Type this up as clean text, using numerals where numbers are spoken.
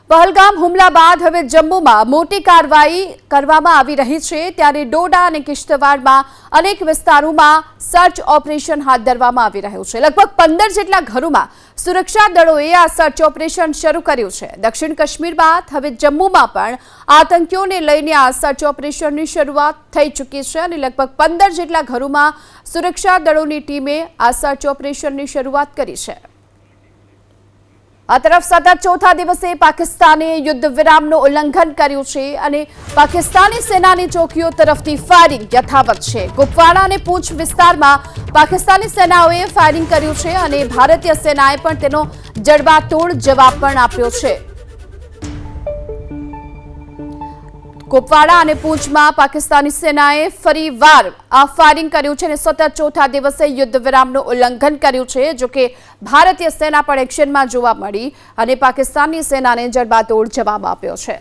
पहलगाम હુમલા બાદ હવે જમ્મુમાં મોટી કાર્યવાહી કરવામાં આવી રહી છે ત્યારે ડોડા અને કિશ્તવાડમાં અનેક વિસ્તારોમાં સર્ચ ઓપરેશન હાથ ધરવામાં આવી રહ્યું છે। લગભગ 15 જેટલા ઘરોમાં સુરક્ષા દળોએ આ સર્ચ ઓપરેશન શરૂ કર્યું છે। દક્ષિણ કાશ્મીર બાદ હવે જમ્મુમાં પણ આતંકીઓને લઈને આ સર્ચ ઓપરેશનની શરૂઆત થઈ ચૂકી છે અને લગભગ 15 જેટલા ઘરોમાં સુરક્ષા દળોની ટીમે આ સર્ચ ઓપરેશનની શરૂઆત કરી છે। आ तरफ सतत चौथा दिवसे पाकिस्ताने युद्ध विरामનું ઉલ્લંઘન કર્યું છે અને પાકિસ્તાની સેનાની ચોકીઓ તરફથી ફાયરિંગ યથાવત છે। કુપવાડા અને પૂંછ વિસ્તારમાં પાકિસ્તાની સેનાઓએ ફાયરિંગ કર્યું છે અને ભારતીય સેનાએ પણ તેનો જડબાતોડ જવાબ પણ આપ્યો છે। કુપવાડા અને પૂંછમાં પાકિસ્તાની સેનાએ ફરીવાર આ ફાયરિંગ કર્યું છે અને સતત ચોથા દિવસે યુદ્ધ વિરામનું ઉલ્લંઘન કર્યું છે। જો કે ભારતીય સેના પણ એક્શનમાં જોવા મળી અને પાકિસ્તાની સેનાને જડબાતોડ જવાબ આપ્યો છે।